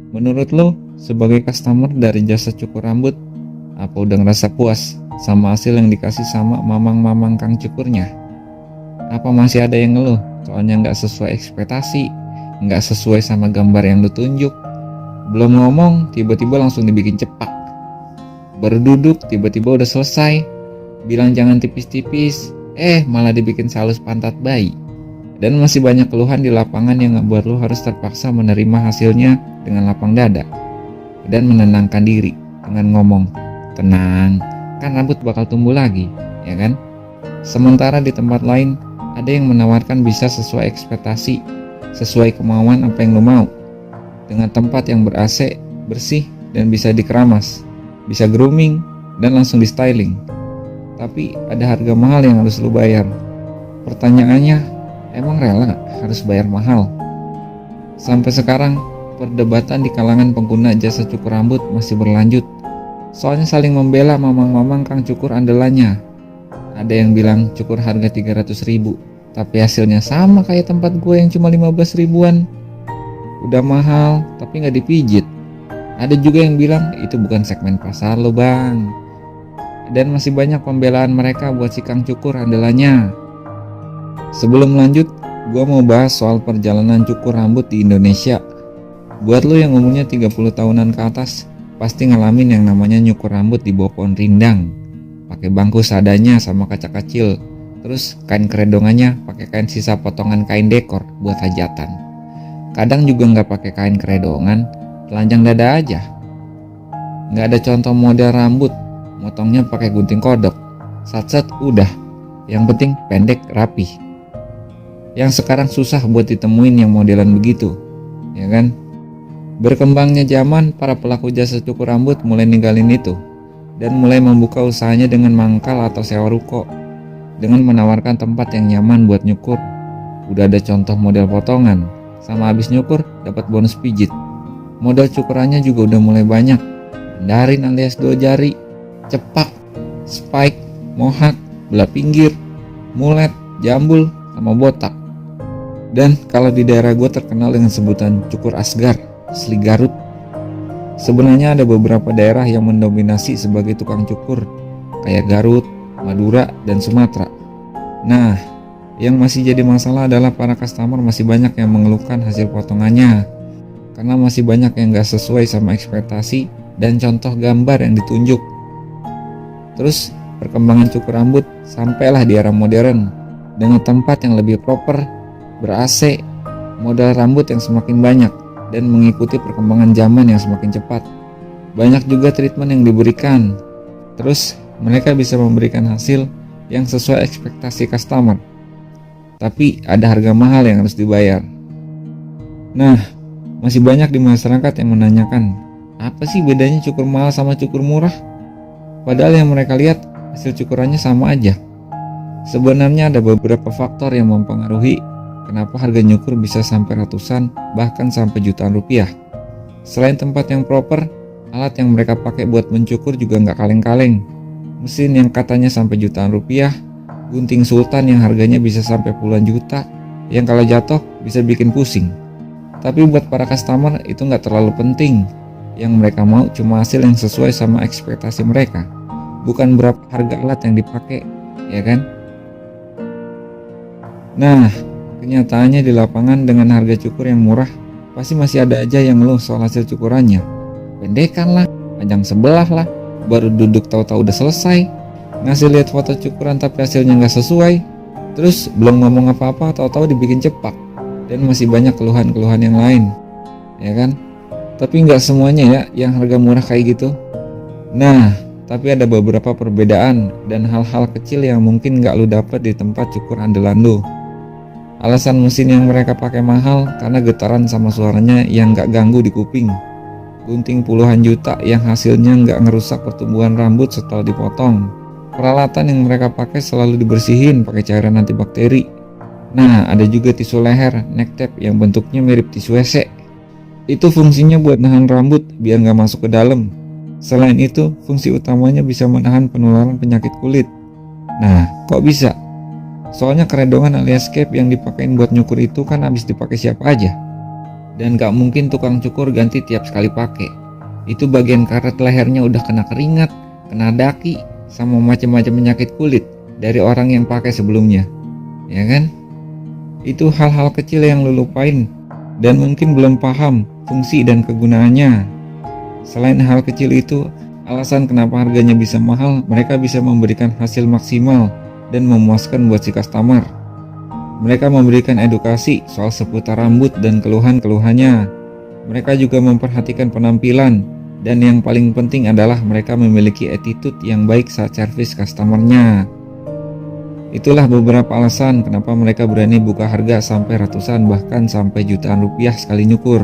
Menurut lo, sebagai customer dari jasa cukur rambut, apa udah ngerasa puas sama hasil yang dikasih sama mamang-mamang kang cukurnya? Apa masih ada yang ngeluh soalnya nggak sesuai ekspektasi, nggak sesuai sama gambar yang lo tunjuk? Belum ngomong, tiba-tiba langsung dibikin cepak. Baru duduk, tiba-tiba udah selesai. Bilang jangan tipis-tipis, malah dibikin salus pantat bayi. Dan masih banyak keluhan di lapangan yang ngebuat lo harus terpaksa menerima hasilnya dengan lapang dada dan menenangkan diri dengan ngomong, tenang, kan rambut bakal tumbuh lagi, ya kan? Sementara di tempat lain ada yang menawarkan bisa sesuai ekspektasi, sesuai kemauan apa yang lo mau, dengan tempat yang ber-AC, bersih, dan bisa dikeramas, bisa grooming, dan langsung di styling. Tapi ada harga mahal yang harus lo bayar. Pertanyaannya, emang rela harus bayar mahal? Sampai sekarang, perdebatan di kalangan pengguna jasa cukur rambut masih berlanjut. Soalnya saling membela mamang-mamang kang cukur andalannya. Ada yang bilang cukur harga 300.000, tapi hasilnya sama kayak tempat gue yang cuma 15 ribuan. Udah mahal, tapi nggak dipijit. Ada juga yang bilang itu bukan segmen pasar lo bang. Dan masih banyak pembelaan mereka buat si kang cukur andalannya. Sebelum lanjut, gue mau bahas soal perjalanan cukur rambut di Indonesia. Buat lo yang umurnya 30 tahunan ke atas, pasti ngalamin yang namanya nyukur rambut di bawah pohon rindang. Pakai bangku seadanya sama kaca kecil. Terus kain keredongannya pakai kain sisa potongan kain dekor buat hajatan. Kadang juga nggak pakai kain keredongan, telanjang dada aja. Nggak ada contoh model rambut, motongnya pakai gunting kodok. Sat-sat udah, yang penting pendek rapih. Yang sekarang susah buat ditemuin yang modelan begitu, ya kan? Berkembangnya zaman, para pelaku jasa cukur rambut mulai ninggalin itu dan mulai membuka usahanya dengan mangkal atau sewa ruko, dengan menawarkan tempat yang nyaman buat nyukur. Udah ada contoh model potongan, sama habis nyukur dapat bonus pijit. Model cukurannya juga udah mulai banyak, mandarin alias 2 jari, cepak, spike, mohak, belah pinggir, mulet, jambul, sama botak. Dan kalau di daerah gue terkenal dengan sebutan cukur asgar, asli Garut. Sebenarnya ada beberapa daerah yang mendominasi sebagai tukang cukur, kayak Garut, Madura, dan Sumatera. Nah, yang masih jadi masalah adalah para customer masih banyak yang mengeluhkan hasil potongannya, karena masih banyak yang gak sesuai sama ekspektasi dan contoh gambar yang ditunjuk. Terus perkembangan cukur rambut sampailah di era modern, dengan tempat yang lebih proper, ber-AC, model rambut yang semakin banyak, dan mengikuti perkembangan zaman yang semakin cepat. Banyak juga treatment yang diberikan. Terus mereka bisa memberikan hasil yang sesuai ekspektasi customer. Tapi ada harga mahal yang harus dibayar. Nah, masih banyak di masyarakat yang menanyakan, apa sih bedanya cukur mahal sama cukur murah? Padahal yang mereka lihat hasil cukurannya sama aja. Sebenarnya ada beberapa faktor yang mempengaruhi kenapa harga nyukur bisa sampai ratusan, bahkan sampai jutaan rupiah. Selain tempat yang proper, alat yang mereka pakai buat mencukur juga nggak kaleng-kaleng. Mesin yang katanya sampai jutaan rupiah, gunting sultan yang harganya bisa sampai puluhan juta, yang kalau jatuh bisa bikin pusing. Tapi buat para customer itu nggak terlalu penting. Yang mereka mau cuma hasil yang sesuai sama ekspektasi mereka, bukan berapa harga alat yang dipakai, ya kan? Nah, kenyataannya di lapangan dengan harga cukur yang murah, pasti masih ada aja yang ngeluh soal hasil cukurannya. Pendekan lah, panjang sebelah lah, baru duduk tahu-tahu udah selesai. Ngasih lihat foto cukuran tapi hasilnya nggak sesuai. Terus belum ngomong apa-apa, tahu-tahu dibikin cepak. Dan masih banyak keluhan-keluhan yang lain, ya kan? Tapi nggak semuanya ya yang harga murah kayak gitu. Nah, tapi ada beberapa perbedaan dan hal-hal kecil yang mungkin nggak lu dapat di tempat cukur andalan lu. Alasan mesin yang mereka pakai mahal karena getaran sama suaranya yang gak ganggu di kuping. Gunting puluhan juta yang hasilnya gak ngerusak pertumbuhan rambut setelah dipotong. Peralatan yang mereka pakai selalu dibersihin pakai cairan antibakteri. Nah, ada juga tisu leher, neck tape yang bentuknya mirip tisu WC. Itu fungsinya buat nahan rambut biar gak masuk ke dalam. Selain itu, fungsi utamanya bisa menahan penularan penyakit kulit. Nah, kok bisa? Soalnya keredongan alias cape yang dipakein buat nyukur itu kan habis dipakai siapa aja. Dan gak mungkin tukang cukur ganti tiap sekali pakai. Itu bagian karet lehernya udah kena keringat, kena daki, sama macam-macam penyakit kulit dari orang yang pakai sebelumnya. Ya kan? Itu hal-hal kecil yang lu lupain dan mungkin belum paham fungsi dan kegunaannya. Selain hal kecil itu, alasan kenapa harganya bisa mahal, mereka bisa memberikan hasil maksimal dan memuaskan buat si customer. Mereka memberikan edukasi soal seputar rambut dan keluhan-keluhannya. Mereka juga memperhatikan penampilan, dan yang paling penting adalah mereka memiliki attitude yang baik saat servis customernya. Itulah beberapa alasan kenapa mereka berani buka harga sampai ratusan bahkan sampai jutaan rupiah sekali nyukur.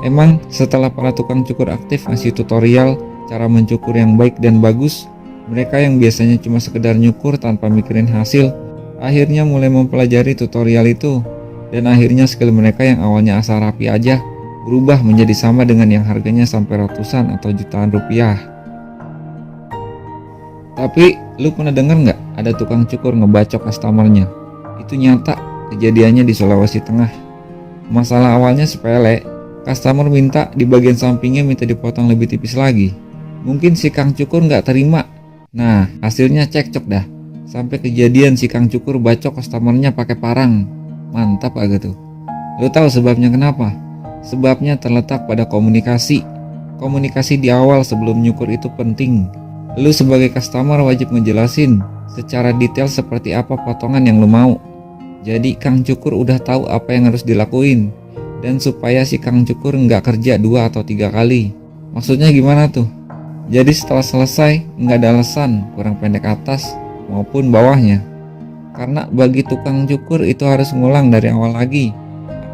Emang setelah para tukang cukur aktif ngasih tutorial cara mencukur yang baik dan bagus, mereka yang biasanya cuma sekedar nyukur tanpa mikirin hasil, akhirnya mulai mempelajari tutorial itu, dan akhirnya skill mereka yang awalnya asal rapi aja berubah menjadi sama dengan yang harganya sampai ratusan atau jutaan rupiah. Tapi lu pernah denger nggak ada tukang cukur ngebacok customernya? Itu nyata kejadiannya di Sulawesi Tengah. Masalah awalnya sepele, customer minta di bagian sampingnya minta dipotong lebih tipis lagi. Mungkin si kang cukur nggak terima. Nah hasilnya cekcok dah. Sampai kejadian si kang cukur bacok customernya pakai parang. Mantap agak tuh. Lu tahu sebabnya kenapa? Sebabnya terletak pada komunikasi. Komunikasi di awal sebelum nyukur itu penting. Lu sebagai customer wajib ngejelasin secara detail seperti apa potongan yang lu mau. Jadi kang cukur udah tahu apa yang harus dilakuin. Dan supaya si kang cukur nggak kerja 2 atau 3 kali. Maksudnya gimana tuh? Jadi setelah selesai nggak ada alasan kurang pendek atas maupun bawahnya. Karena bagi tukang cukur itu harus ngulang dari awal lagi,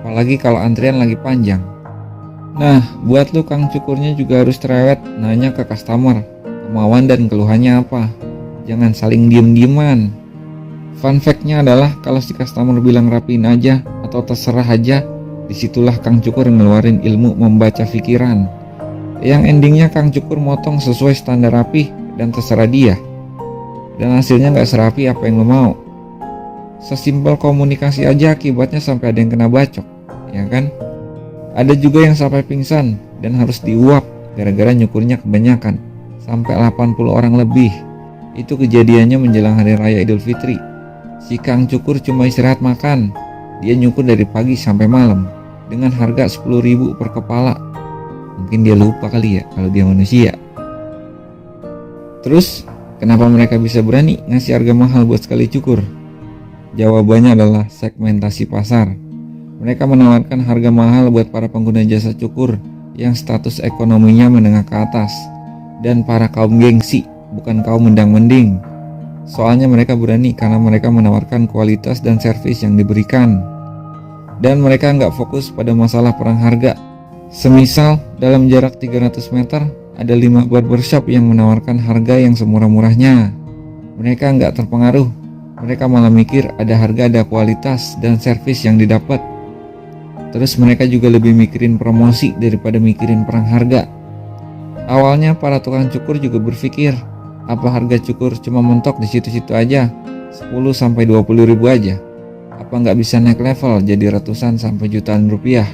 apalagi kalau antrian lagi panjang. Nah, buat lu kang cukurnya juga harus cerewet nanya ke customer kemauan dan keluhannya apa. Jangan saling diem-dieman. Fun fact-nya adalah kalau si customer bilang rapiin aja atau terserah aja, disitulah kang cukur ngeluarin ilmu membaca pikiran. Yang endingnya kang cukur motong sesuai standar rapi dan terserah dia. Dan hasilnya nggak serapi apa yang lo mau. Sesimpel komunikasi aja akibatnya sampai ada yang kena bacok, ya kan? Ada juga yang sampai pingsan dan harus diuap gara-gara nyukurnya kebanyakan, sampai 80 orang lebih. Itu kejadiannya menjelang hari raya Idul Fitri. Si kang cukur cuma istirahat makan, dia nyukur dari pagi sampai malam dengan harga 10.000 per kepala. Mungkin dia lupa kali ya kalau dia manusia. Terus kenapa mereka bisa berani ngasih harga mahal buat sekali cukur? Jawabannya adalah segmentasi pasar. Mereka menawarkan harga mahal buat para pengguna jasa cukur yang status ekonominya menengah ke atas dan para kaum gengsi, bukan kaum mendang-mending. Soalnya mereka berani karena mereka menawarkan kualitas dan servis yang diberikan. Dan mereka nggak fokus pada masalah perang harga. Semisal dalam jarak 300 meter ada 5 barbershop yang menawarkan harga yang semurah-murahnya. Mereka nggak terpengaruh. Mereka malah mikir ada harga, ada kualitas, dan servis yang didapat. Terus mereka juga lebih mikirin promosi daripada mikirin perang harga. Awalnya para tukang cukur juga berpikir, apa harga cukur cuma mentok di situ-situ aja, 10-20 ribu aja. Apa nggak bisa naik level jadi ratusan sampai jutaan rupiah?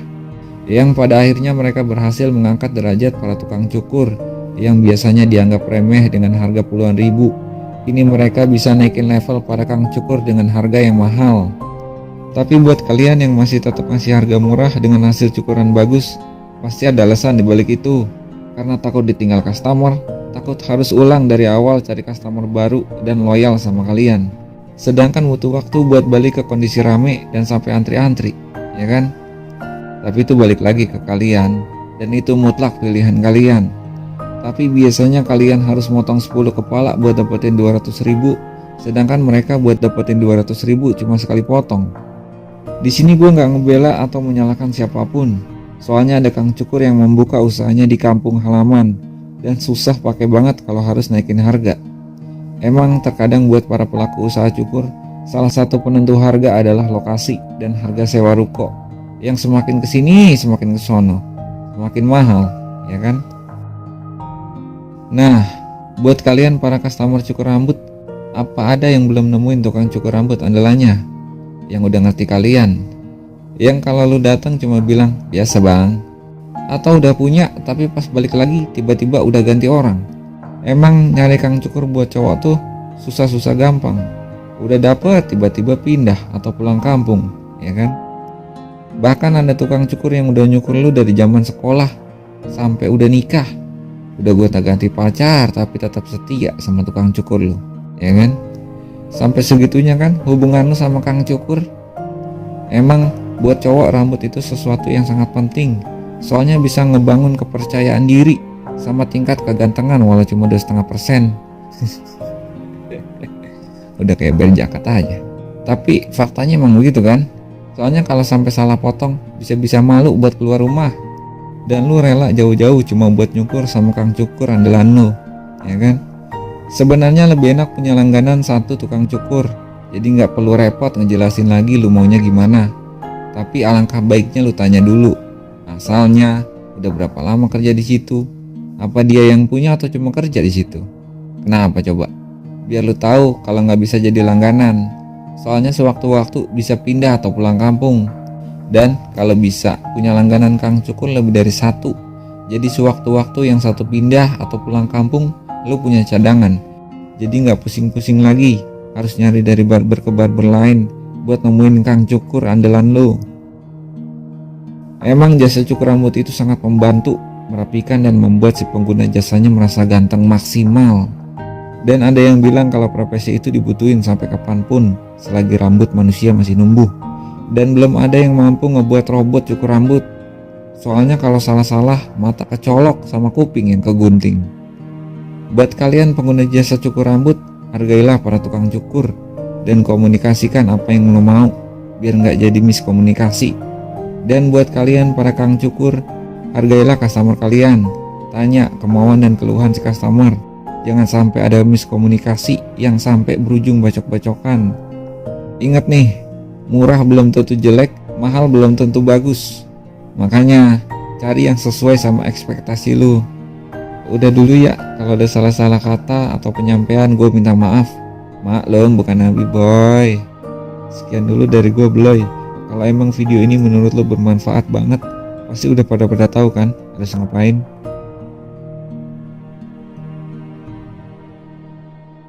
Yang pada akhirnya mereka berhasil mengangkat derajat para tukang cukur yang biasanya dianggap remeh dengan harga puluhan ribu. Ini mereka bisa naikin level para kang cukur dengan harga yang mahal. Tapi buat kalian yang masih tetap ngasih harga murah dengan hasil cukuran bagus, pasti ada alasan dibalik itu. Karena takut ditinggal customer, takut harus ulang dari awal cari customer baru dan loyal sama kalian. Sedangkan butuh waktu buat balik ke kondisi rame dan sampai antri-antri, ya kan? Tapi itu balik lagi ke kalian, dan itu mutlak pilihan kalian. Tapi biasanya kalian harus motong 10 kepala buat dapetin 200 ribu, sedangkan mereka buat dapetin 200 ribu cuma sekali potong. Di sini gue nggak ngebela atau menyalahkan siapapun, soalnya ada kang cukur yang membuka usahanya di kampung halaman dan susah pakai banget kalau harus naikin harga. Emang terkadang buat para pelaku usaha cukur, salah satu penentu harga adalah lokasi dan harga sewa ruko. Yang semakin kesini semakin kesono, semakin mahal, ya kan? Nah, buat kalian para customer cukur rambut, apa ada yang belum nemuin tukang cukur rambut andalannya? Yang udah ngerti kalian, Yang kalau lu datang cuma bilang biasa bang, atau udah punya tapi pas balik lagi tiba-tiba udah ganti orang. Emang nyari kang cukur buat cowok tuh susah-susah gampang. Udah dapet tiba-tiba pindah atau pulang kampung, ya kan? Bahkan ada tukang cukur yang udah nyukur lu dari zaman sekolah sampai udah nikah. Udah gue tak ganti pacar tapi tetap setia sama tukang cukur lu, ya kan? Sampai segitunya kan hubungan lu sama kang cukur. Emang buat cowok rambut itu sesuatu yang sangat penting. Soalnya bisa ngebangun kepercayaan diri sama tingkat kegantengan walau cuma 2,5%. Udah kayak berjakat aja. Tapi faktanya emang begitu kan? Soalnya kalau sampai salah potong bisa-bisa malu buat keluar rumah. Dan lu rela jauh-jauh cuma buat nyukur sama kang cukur andalan lu, ya kan? Sebenarnya lebih enak punya langganan satu tukang cukur. Jadi nggak perlu repot ngejelasin lagi lu maunya gimana. Tapi alangkah baiknya lu tanya dulu asalnya, udah berapa lama kerja di situ, apa dia yang punya atau cuma kerja di situ. Kenapa coba? Biar lu tahu kalau nggak bisa jadi langganan. Soalnya sewaktu-waktu bisa pindah atau pulang kampung. Dan kalau bisa punya langganan kang cukur lebih dari satu. Jadi sewaktu-waktu yang satu pindah atau pulang kampung, lu punya cadangan. Jadi nggak pusing-pusing lagi harus nyari dari barber ke barber lain buat nemuin kang cukur andalan lu. Emang jasa cukur rambut itu sangat membantu merapikan dan membuat si pengguna jasanya merasa ganteng maksimal. Dan ada yang bilang kalau profesi itu dibutuhin sampai kapanpun selagi rambut manusia masih numbuh. Dan belum ada yang mampu ngebuat robot cukur rambut. Soalnya kalau salah-salah mata kecolok sama kuping yang kegunting. Buat kalian pengguna jasa cukur rambut, hargailah para tukang cukur dan komunikasikan apa yang lo mau biar nggak jadi miskomunikasi. Dan buat kalian para kang cukur, hargailah customer kalian. Tanya kemauan dan keluhan si customer. Jangan sampai ada miskomunikasi yang sampai berujung bacok-bacokan. Ingat nih, murah belum tentu jelek, mahal belum tentu bagus. Makanya cari yang sesuai sama ekspektasi lu. Udah dulu ya, kalau ada salah-salah kata atau penyampaian gue minta maaf. Maklum bukan nabi boy. Sekian dulu dari gue Bloy. Kalau emang video ini menurut lo bermanfaat banget, pasti udah pada tahu kan harus ngapain.